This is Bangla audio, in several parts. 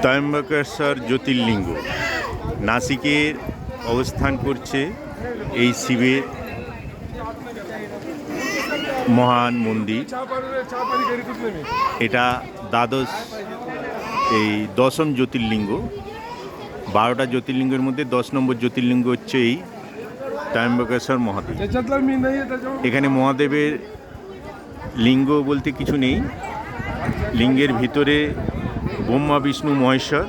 ত্রয়ম্বকেশ্বর জ্যোতির্লিঙ্গ নাসিকের অবস্থান করছে এই শিবের মহান মন্দির। এটা দ্বাদশ এই দশম জ্যোতির্লিঙ্গ। 12টা জ্যোতির্লিঙ্গের মধ্যে 10 নম্বর জ্যোতির্লিঙ্গ হচ্ছে এই ত্রয়ম্বকেশ্বর মহাদেব। এখানে মহাদেবের লিঙ্গ বলতে কিছু নেই। লিঙ্গের ভিতরে ব্রহ্মা বিষ্ণু মহেশ্বর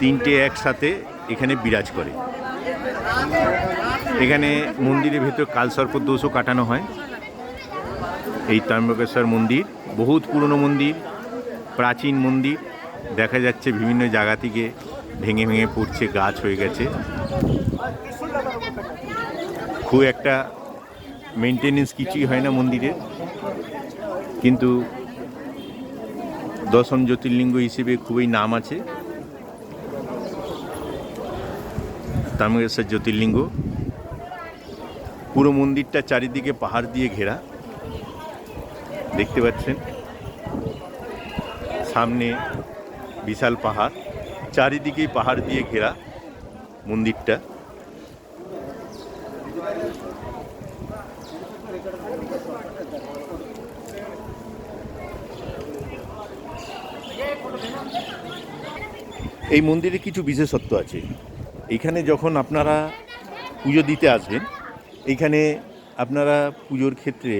তিনটে একসাথে এখানে বিরাজ করে। এখানে মন্দিরের ভেতর কালসর্প দোষও কাটানো হয়। এই ত্রয়ম্বকেশ্বর মন্দির বহুত পুরনো মন্দির, প্রাচীন মন্দির। দেখা যাচ্ছে বিভিন্ন জায়গা থেকে ভেঙে ভেঙে পড়ছে, গাছ হয়ে গেছে। খুব একটা মেনটেনেন্স কিছুই হয় না মন্দিরের, কিন্তু দশম জ্যোতির্লিঙ্গ হিসেবে খুবই নাম আছে ত্রয়ম্বকেশ্বর জ্যোতির্লিঙ্গ। পুরো মন্দিরটা চারিদিকে পাহাড় দিয়ে ঘেরা, দেখতে পাচ্ছেন। সামনে বিশাল পাহাড়, চারিদিকেই পাহাড় দিয়ে ঘেরা মন্দিরটা। এই মন্দিরে কিছু বিশেষত্ব আছে। এখানে যখন আপনারা পুজো দিতে আসবেন, এইখানে আপনারা পুজোর ক্ষেত্রে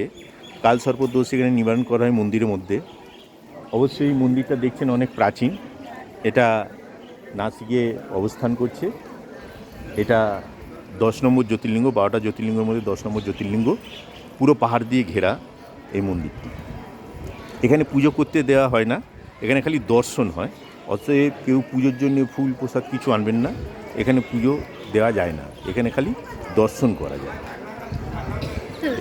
কালসর্প দোষ এখানে নিবারণ করা হয় মন্দিরের মধ্যে। অবশ্যই মন্দিরটা দেখছেন অনেক প্রাচীন। এটা নাসিকে অবস্থান করছে। এটা 10 নম্বর জ্যোতির্লিঙ্গ। 12টা জ্যোতির্লিঙ্গের মধ্যে 10 নম্বর জ্যোতির্লিঙ্গ। পুরো পাহাড় দিয়ে ঘেরা এই মন্দিরটি। এখানে পুজো করতে দেওয়া হয় না, এখানে খালি দর্শন হয়। অতএব কেউ পুজোর জন্য ফুল প্রসাদ কিছু আনবেন না, এখানে পুজো দেওয়া যায় না, এখানে খালি দর্শন করা যায়।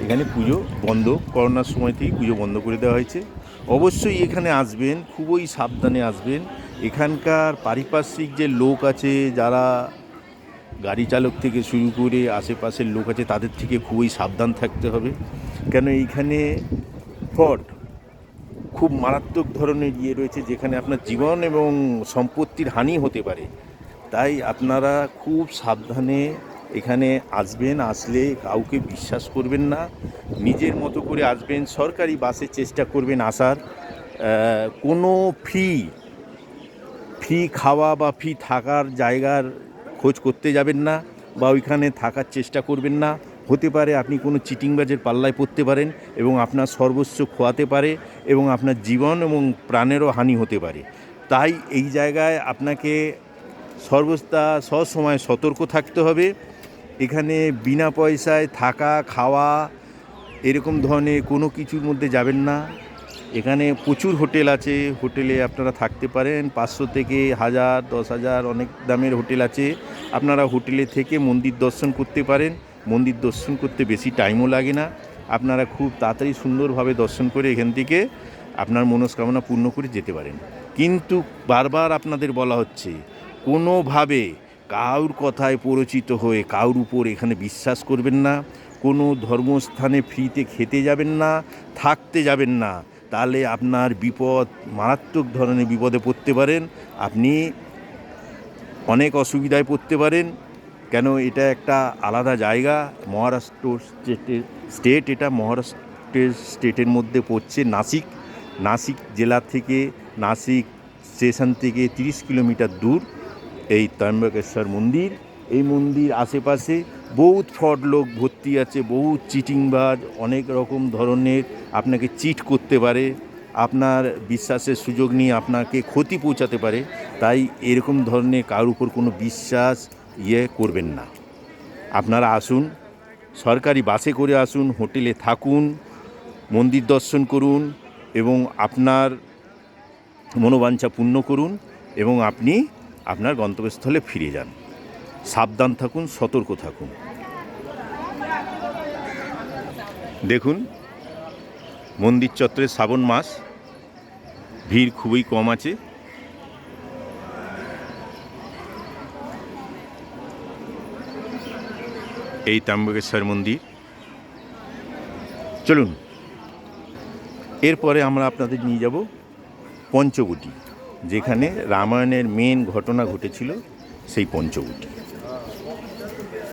এখানে পুজো বন্ধ, করোনার সময় থেকেই পুজো বন্ধ করে দেওয়া হয়েছে। অবশ্যই এখানে আসবেন, খুবই সাবধানে আসবেন। এখানকার পারিপার্শ্বিক যে লোক আছে, যারা গাড়ি চালক থেকে শুরু করে আশেপাশের লোক আছে, তাদের থেকে খুবই সাবধান থাকতে হবে। কেন এইখানে ফ্রড খুব মারাত্মক ধরনের রয়েছে, যেখানে আপনার জীবন এবং সম্পত্তির হানি হতে পারে। তাই আপনারা খুব সাবধানে এখানে আসবেন। আসলে কাউকে বিশ্বাস করবেন না, নিজের মতো করে আসবেন। সরকারি বাসে চেষ্টা করবেন আসার। কোনো ফ্রি খাওয়া বা ফ্রি থাকার জায়গার খোঁজ করতে যাবেন না, বা ওইখানে থাকার চেষ্টা করবেন না। হতে পারে আপনি কোনো চিটিংবাজের পাল্লায় পড়তে পারেন এবং আপনার সর্বস্ব খোয়াতে পারে এবং আপনার জীবন এবং প্রাণেরও হানি হতে পারে। তাই এই জায়গায় আপনাকে সবসময় সতর্ক থাকতে হবে। এখানে বিনা পয়সায় থাকা খাওয়া এরকম ধরনের কোনো কিছুর মধ্যে যাবেন না। এখানে প্রচুর হোটেল আছে, হোটেলে আপনারা থাকতে পারেন। 500 থেকে 1000, 10,000 অনেক দামের হোটেল আছে। আপনারা হোটেলে থেকে মন্দির দর্শন করতে পারেন। মন্দির দর্শন করতে বেশি টাইমও লাগে না। আপনারা খুব তাড়াতাড়ি সুন্দরভাবে দর্শন করে এখান থেকে আপনার মনস্কামনা পূর্ণ করে যেতে পারেন। কিন্তু বারবার আপনাদের বলা হচ্ছে, কোনোভাবে কারুর কথায় প্ররোচিত হয়ে কারুর উপর এখানে বিশ্বাস করবেন না। কোনো ধর্মস্থানে ফ্রিতে খেতে যাবেন না, থাকতে যাবেন না। তাহলে আপনার বিপদ, মারাত্মক ধরনের বিপদে পড়তে পারেন। আপনি অনেক অসুবিধায় পড়তে পারেন। কেন এটা একটা আলাদা জায়গা, মহারাষ্ট্র স্টেট। এটা মহারাষ্ট্রের স্টেটের মধ্যে পড়ছে। নাসিক জেলা থেকে, নাসিক স্টেশন থেকে 30 কিলোমিটার দূর এই ত্রয়ম্বকেশ্বর মন্দির। এই মন্দির আশেপাশে বহুত ফ্রড লোক ভর্তি আছে, বহুত চিটিংবাজ, অনেক রকম ধরনের আপনাকে চিট করতে পারে, আপনার বিশ্বাসের সুযোগ নিয়ে আপনাকে ক্ষতি পৌঁছাতে পারে। তাই এরকম ধরনের কারোর উপর কোনো বিশ্বাস করবেন না। আপনারা আসুন, সরকারি বাসে করে আসুন, হোটেলে থাকুন, মন্দির দর্শন করুন এবং আপনার মনোবাঞ্ছা পূর্ণ করুন এবং আপনি আপনার গন্তব্যস্থলে ফিরে যান। সাবধান থাকুন, সতর্ক থাকুন। দেখুন, মন্দির চত্বরে শ্রাবণ মাস, ভিড় খুবই কম আছে। এই ত্রয়ম্বকেশ্বর মন্দির। চলুন, এরপরে আমরা আপনাদের নিয়ে যাব পঞ্চবটি। যেখানে রামায়ণের মেন ঘটনা ঘটেছিল সেই পঞ্চবটী।